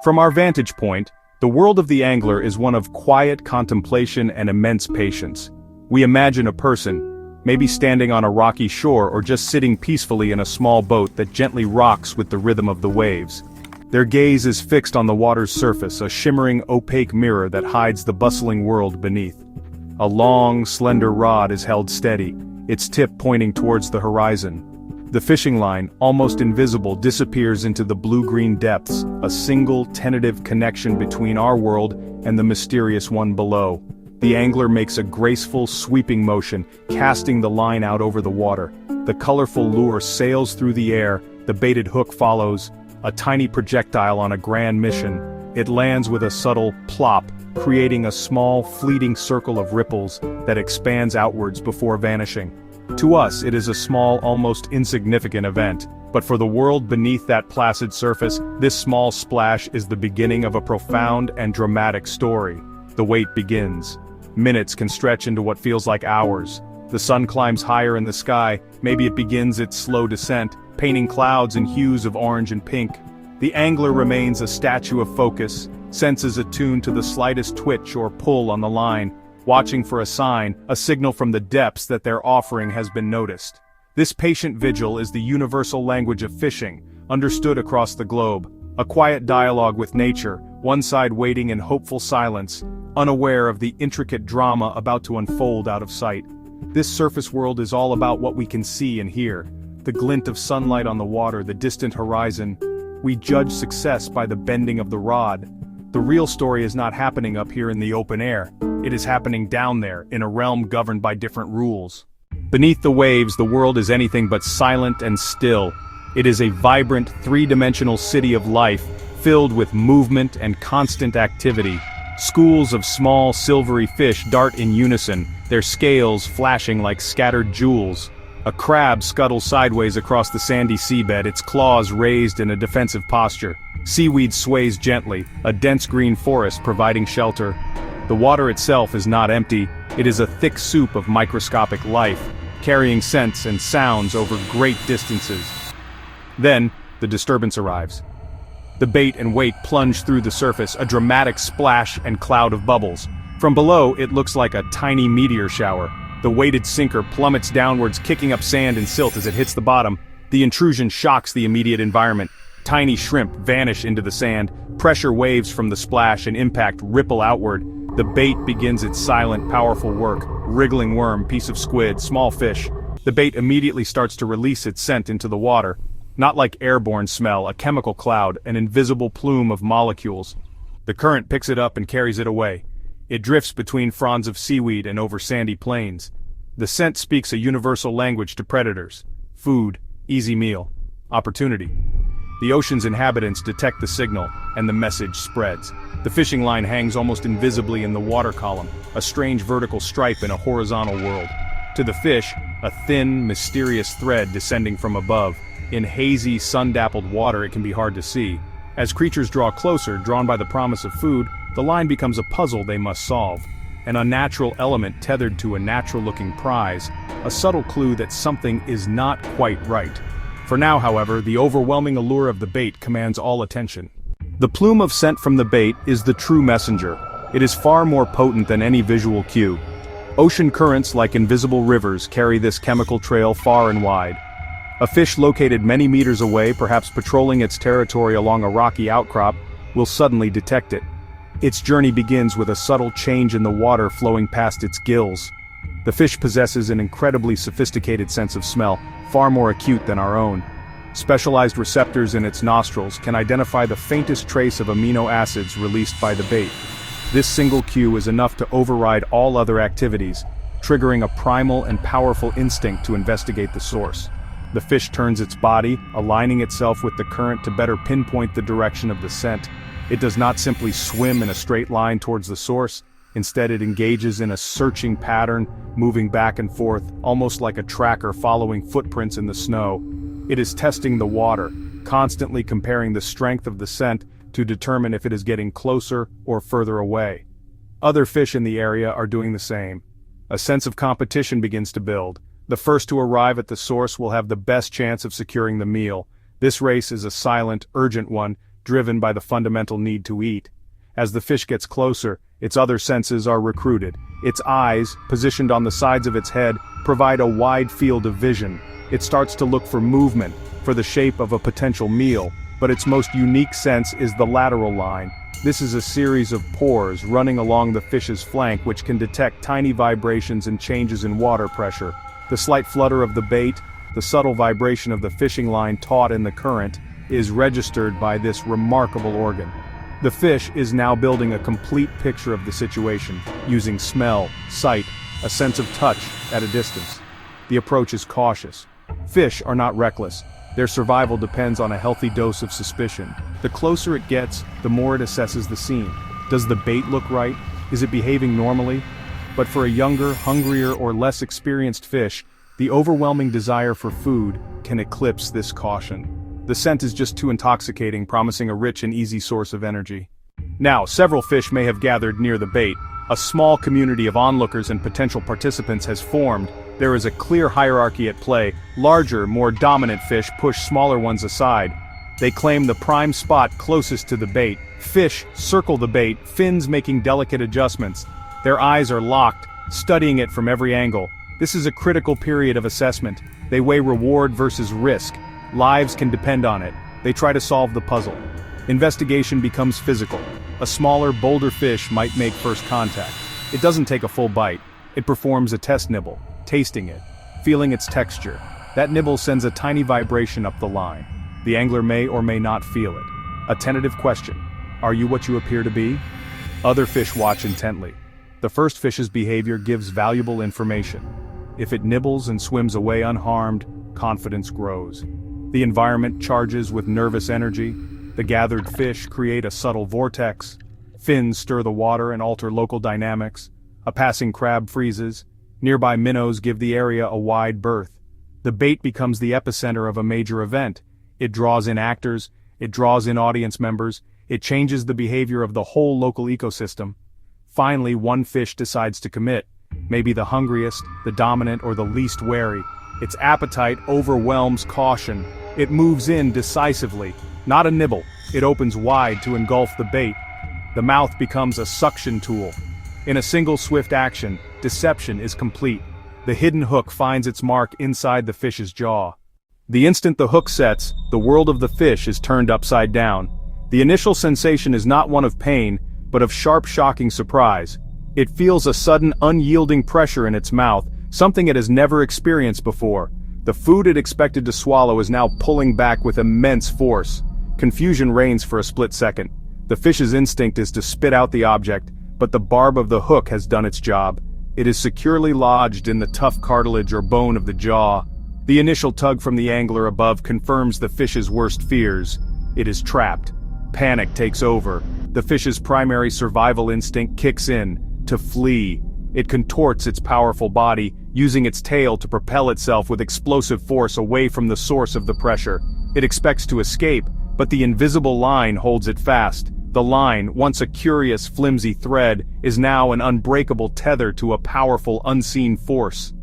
From our vantage point, the world of the angler is one of quiet contemplation and immense patience. We imagine a person, maybe standing on a rocky shore or just sitting peacefully in a small boat that gently rocks with the rhythm of the waves. Their gaze is fixed on the water's surface, a shimmering opaque mirror that hides the bustling world beneath. A long, slender rod is held steady, its tip pointing towards the horizon. The fishing line, almost invisible, disappears into the blue-green depths, a single, tentative connection between our world and the mysterious one below. The angler makes a graceful, sweeping motion, casting the line out over the water. The colorful lure sails through the air, the baited hook follows, a tiny projectile on a grand mission. It lands with a subtle plop, creating a small, fleeting circle of ripples that expands outwards before vanishing. To us, it is a small, almost insignificant event, but for the world beneath that placid surface, this small splash is the beginning of a profound and dramatic story. The wait begins. Minutes can stretch into what feels like hours. The sun climbs higher in the sky, maybe it begins its slow descent, painting clouds in hues of orange and pink. The angler remains a statue of focus, senses attuned to the slightest twitch or pull on the line, watching for a sign, a signal from the depths that their offering has been noticed. This patient vigil is the universal language of fishing, understood across the globe, a quiet dialogue with nature, one side waiting in hopeful silence, unaware of the intricate drama about to unfold out of sight. This surface world is all about what we can see and hear, the glint of sunlight on the water, the distant horizon. We judge success by the bending of the rod. The real story is not happening up here in the open air. It is happening down there, in a realm governed by different rules. Beneath the waves, the world is anything but silent and still. It is a vibrant, three-dimensional city of life, filled with movement and constant activity. Schools of small, silvery fish dart in unison, their scales flashing like scattered jewels. A crab scuttles sideways across the sandy seabed, its claws raised in a defensive posture. Seaweed sways gently, a dense green forest providing shelter. The water itself is not empty, it is a thick soup of microscopic life, carrying scents and sounds over great distances. Then, the disturbance arrives. The bait and weight plunge through the surface, a dramatic splash and cloud of bubbles. From below, it looks like a tiny meteor shower. The weighted sinker plummets downwards, kicking up sand and silt as it hits the bottom. The intrusion shocks the immediate environment. Tiny shrimp vanish into the sand, pressure waves from the splash and impact ripple outward. The bait begins its silent, powerful work. Wriggling worm, piece of squid, small fish. The bait immediately starts to release its scent into the water. Not like airborne smell, a chemical cloud, an invisible plume of molecules. The current picks it up and carries it away. It drifts between fronds of seaweed and over sandy plains. The scent speaks a universal language to predators. Food, easy meal, opportunity. The ocean's inhabitants detect the signal, and the message spreads. The fishing line hangs almost invisibly in the water column, a strange vertical stripe in a horizontal world. To the fish, a thin, mysterious thread descending from above. In hazy, sun-dappled water it can be hard to see. As creatures draw closer, drawn by the promise of food, the line becomes a puzzle they must solve. An unnatural element tethered to a natural-looking prize, a subtle clue that something is not quite right. For now, however, the overwhelming allure of the bait commands all attention. The plume of scent from the bait is the true messenger. It is far more potent than any visual cue. Ocean currents, like invisible rivers, carry this chemical trail far and wide. A fish located many meters away, perhaps patrolling its territory along a rocky outcrop, will suddenly detect it. Its journey begins with a subtle change in the water flowing past its gills. The fish possesses an incredibly sophisticated sense of smell, far more acute than our own. Specialized receptors in its nostrils can identify the faintest trace of amino acids released by the bait. This single cue is enough to override all other activities, triggering a primal and powerful instinct to investigate the source. The fish turns its body, aligning itself with the current to better pinpoint the direction of the scent. It does not simply swim in a straight line towards the source. Instead, it engages in a searching pattern, moving back and forth, almost like a tracker following footprints in the snow. It is testing the water, constantly comparing the strength of the scent to determine if it is getting closer or further away. Other fish in the area are doing the same. A sense of competition begins to build. The first to arrive at the source will have the best chance of securing the meal. This race is a silent, urgent one, driven by the fundamental need to eat. As the fish gets closer, its other senses are recruited. Its eyes, positioned on the sides of its head, provide a wide field of vision. It starts to look for movement, for the shape of a potential meal, but its most unique sense is the lateral line. This is a series of pores running along the fish's flank which can detect tiny vibrations and changes in water pressure. The slight flutter of the bait, the subtle vibration of the fishing line taut in the current, is registered by this remarkable organ. The fish is now building a complete picture of the situation, using smell, sight, a sense of touch at a distance. The approach is cautious. Fish are not reckless. Their survival depends on a healthy dose of suspicion. The closer it gets, the more it assesses the scene. Does the bait look right? Is it behaving normally? But for a younger, hungrier, or less experienced fish, the overwhelming desire for food can eclipse this caution. The scent is just too intoxicating, promising a rich and easy source of energy. Now, several fish may have gathered near the bait. A small community of onlookers and potential participants has formed. There is a clear hierarchy at play. Larger, more dominant fish push smaller ones aside. They claim the prime spot closest to the bait. Fish circle the bait, fins making delicate adjustments. Their eyes are locked, studying it from every angle. This is a critical period of assessment. They weigh reward versus risk. Lives can depend on it. They try to solve the puzzle. Investigation becomes physical. A smaller, bolder fish might make first contact. It doesn't take a full bite. It performs a test nibble, tasting it, feeling its texture. That nibble sends a tiny vibration up the line. The angler may or may not feel it. A tentative question. Are you what you appear to be? Other fish watch intently. The first fish's behavior gives valuable information. If it nibbles and swims away unharmed, confidence grows. The environment charges with nervous energy. The gathered fish create a subtle vortex. Fins stir the water and alter local dynamics. A passing crab freezes. Nearby minnows give the area a wide berth. The bait becomes the epicenter of a major event. It draws in actors, it draws in audience members, it changes the behavior of the whole local ecosystem. Finally, one fish decides to commit. Maybe the hungriest, the dominant, or the least wary. Its appetite overwhelms caution. It moves in decisively. Not a nibble. It opens wide to engulf the bait. The mouth becomes a suction tool. In a single swift action, deception is complete. The hidden hook finds its mark inside the fish's jaw. The instant the hook sets, the world of the fish is turned upside down. The initial sensation is not one of pain, but of sharp, shocking surprise. It feels a sudden, unyielding pressure in its mouth, something it has never experienced before. The food it expected to swallow is now pulling back with immense force. Confusion reigns for a split second. The fish's instinct is to spit out the object, but the barb of the hook has done its job. It is securely lodged in the tough cartilage or bone of the jaw. The initial tug from the angler above confirms the fish's worst fears. It is trapped. Panic takes over. The fish's primary survival instinct kicks in, to flee. It contorts its powerful body, using its tail to propel itself with explosive force away from the source of the pressure. It expects to escape, but the invisible line holds it fast. The line, once a curious, flimsy thread, is now an unbreakable tether to a powerful, unseen force.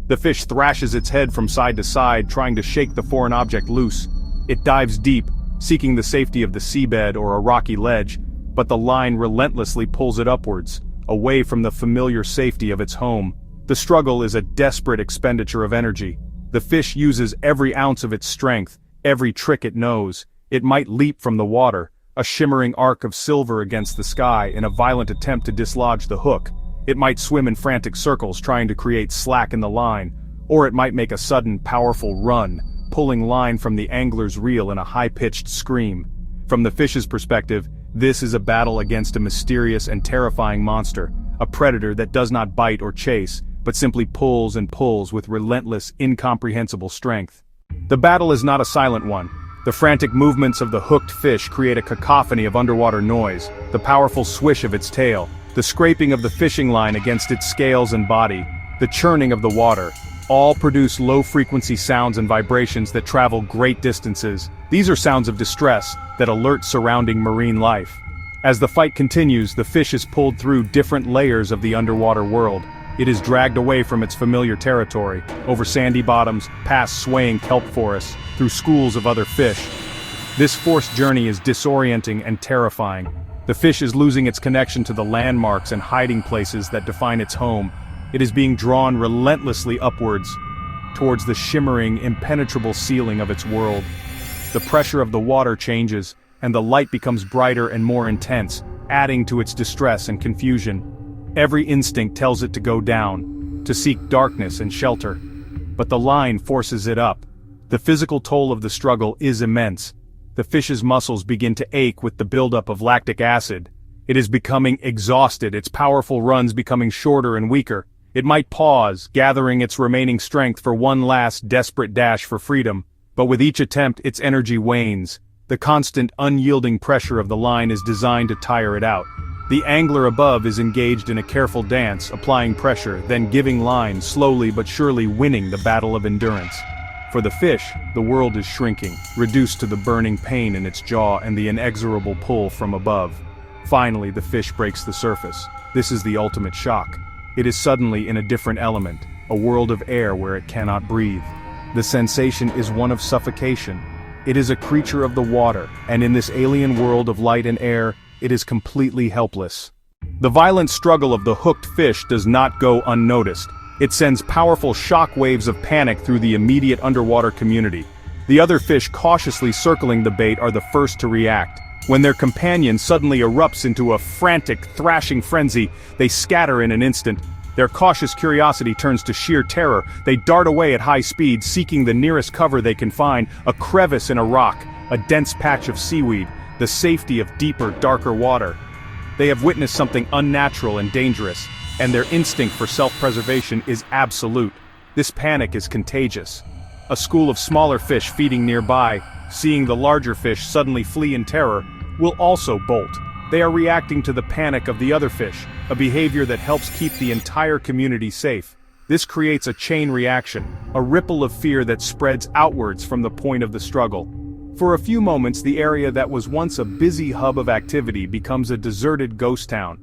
The fish thrashes its head from side to side, trying to shake the foreign object loose. It dives deep, seeking the safety of the seabed or a rocky ledge, but the line relentlessly pulls it upwards, away from the familiar safety of its home. The struggle is a desperate expenditure of energy. The fish uses every ounce of its strength, every trick it knows. It might leap from the water, a shimmering arc of silver against the sky, in a violent attempt to dislodge the hook. It might swim in frantic circles trying to create slack in the line, or it might make a sudden, powerful run, pulling line from the angler's reel in a high-pitched scream. From the fish's perspective, this is a battle against a mysterious and terrifying monster, a predator that does not bite or chase, but simply pulls and pulls with relentless, incomprehensible strength. The battle is not a silent one. The frantic movements of the hooked fish create a cacophony of underwater noise, the powerful swish of its tail, the scraping of the fishing line against its scales and body, the churning of the water, all produce low-frequency sounds and vibrations that travel great distances. These are sounds of distress that alert surrounding marine life. As the fight continues, the fish is pulled through different layers of the underwater world. It is dragged away from its familiar territory, over sandy bottoms, past swaying kelp forests, through schools of other fish. This forced journey is disorienting and terrifying. The fish is losing its connection to the landmarks and hiding places that define its home. It is being drawn relentlessly upwards, towards the shimmering, impenetrable ceiling of its world. The pressure of the water changes, and the light becomes brighter and more intense, adding to its distress and confusion. Every instinct tells it to go down, to seek darkness and shelter. But the line forces it up. The physical toll of the struggle is immense. The fish's muscles begin to ache with the buildup of lactic acid. It is becoming exhausted, its powerful runs becoming shorter and weaker. It might pause, gathering its remaining strength for one last desperate dash for freedom. But with each attempt, its energy wanes. The constant, unyielding pressure of the line is designed to tire it out. The angler above is engaged in a careful dance, applying pressure, then giving line, slowly but surely winning the battle of endurance. For the fish, the world is shrinking, reduced to the burning pain in its jaw and the inexorable pull from above. Finally, the fish breaks the surface. This is the ultimate shock. It is suddenly in a different element, a world of air where it cannot breathe. The sensation is one of suffocation. It is a creature of the water, and in this alien world of light and air, it is completely helpless. The violent struggle of the hooked fish does not go unnoticed. It sends powerful shock waves of panic through the immediate underwater community. The other fish cautiously circling the bait are the first to react. When their companion suddenly erupts into a frantic, thrashing frenzy, they scatter in an instant. Their cautious curiosity turns to sheer terror. They dart away at high speed, seeking the nearest cover they can find, a crevice in a rock, a dense patch of seaweed, the safety of deeper, darker water. They have witnessed something unnatural and dangerous, and their instinct for self-preservation is absolute. This panic is contagious. A school of smaller fish feeding nearby, seeing the larger fish suddenly flee in terror, will also bolt. They are reacting to the panic of the other fish, a behavior that helps keep the entire community safe. This creates a chain reaction, a ripple of fear that spreads outwards from the point of the struggle. For a few moments, the area that was once a busy hub of activity becomes a deserted ghost town.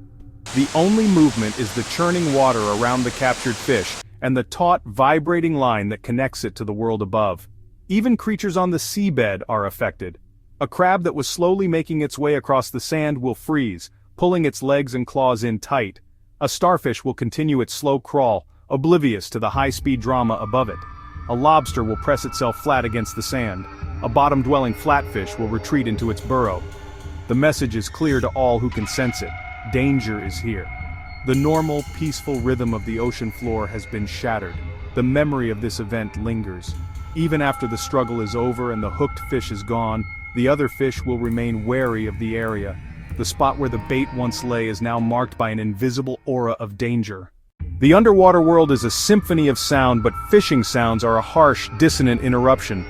The only movement is the churning water around the captured fish, and the taut, vibrating line that connects it to the world above. Even creatures on the seabed are affected. A crab that was slowly making its way across the sand will freeze, pulling its legs and claws in tight. A starfish will continue its slow crawl, oblivious to the high-speed drama above it. A lobster will press itself flat against the sand. A bottom-dwelling flatfish will retreat into its burrow. The message is clear to all who can sense it. Danger is here. The normal, peaceful rhythm of the ocean floor has been shattered. The memory of this event lingers. Even after the struggle is over and the hooked fish is gone, the other fish will remain wary of the area. The spot where the bait once lay is now marked by an invisible aura of danger. The underwater world is a symphony of sound, but fishing sounds are a harsh, dissonant interruption.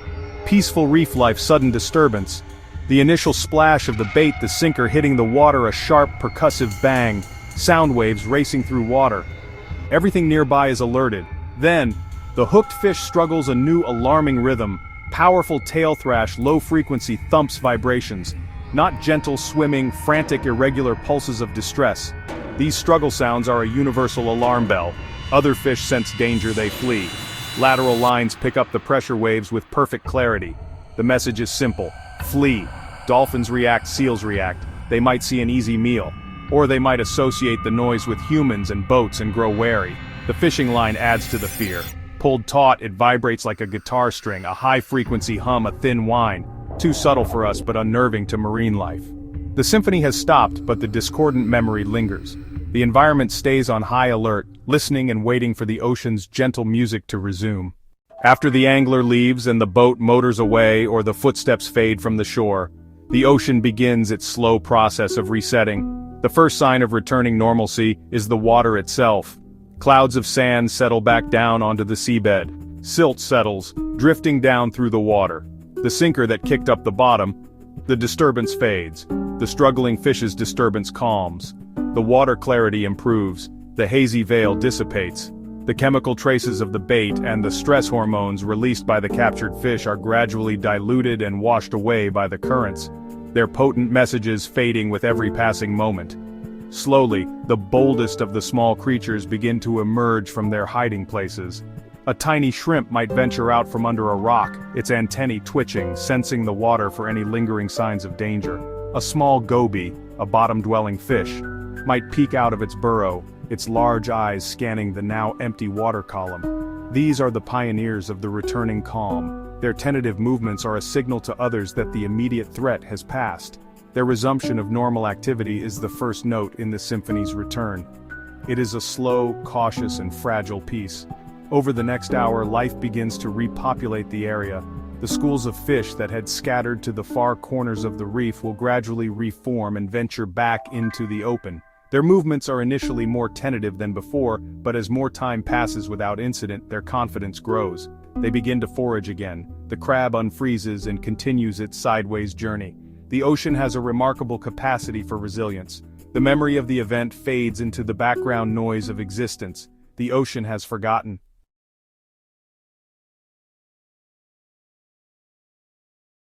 Peaceful reef life, sudden disturbance. The initial splash of the bait, the sinker hitting the water, a sharp, percussive bang. Sound waves racing through water. Everything nearby is alerted. Then, the hooked fish struggles a new alarming rhythm. Powerful tail thrash, low-frequency thumps vibrations. Not gentle, swimming, frantic, irregular pulses of distress. These struggle sounds are a universal alarm bell. Other fish sense danger, they flee. Lateral lines pick up the pressure waves with perfect clarity. The message is simple. Flee. Dolphins react, seals react. They might see an easy meal. Or they might associate the noise with humans and boats and grow wary. The fishing line adds to the fear. Pulled taut, it vibrates like a guitar string, a high-frequency hum, a thin whine. Too subtle for us but unnerving to marine life. The symphony has stopped, but the discordant memory lingers. The environment stays on high alert, listening and waiting for the ocean's gentle music to resume. After the angler leaves and the boat motors away or the footsteps fade from the shore, the ocean begins its slow process of resetting. The first sign of returning normalcy is the water itself. Clouds of sand settle back down onto the seabed. Silt settles, drifting down through the water. The sinker that kicked up the bottom, the disturbance fades. The struggling fish's disturbance calms. The water clarity improves. The hazy veil dissipates. The chemical traces of the bait and the stress hormones released by the captured fish are gradually diluted and washed away by the currents, their potent messages fading with every passing moment. Slowly, the boldest of the small creatures begin to emerge from their hiding places. A tiny shrimp might venture out from under a rock, its antennae twitching, sensing the water for any lingering signs of danger. A small goby, a bottom-dwelling fish, might peek out of its burrow, its large eyes scanning the now empty water column. These are the pioneers of the returning calm. Their tentative movements are a signal to others that the immediate threat has passed. Their resumption of normal activity is the first note in the symphony's return. It is a slow, cautious, and fragile piece. Over the next hour, life begins to repopulate the area. The schools of fish that had scattered to the far corners of the reef will gradually reform and venture back into the open. Their movements are initially more tentative than before, but as more time passes without incident, their confidence grows. They begin to forage again. The crab unfreezes and continues its sideways journey. The ocean has a remarkable capacity for resilience. The memory of the event fades into the background noise of existence. The ocean has forgotten.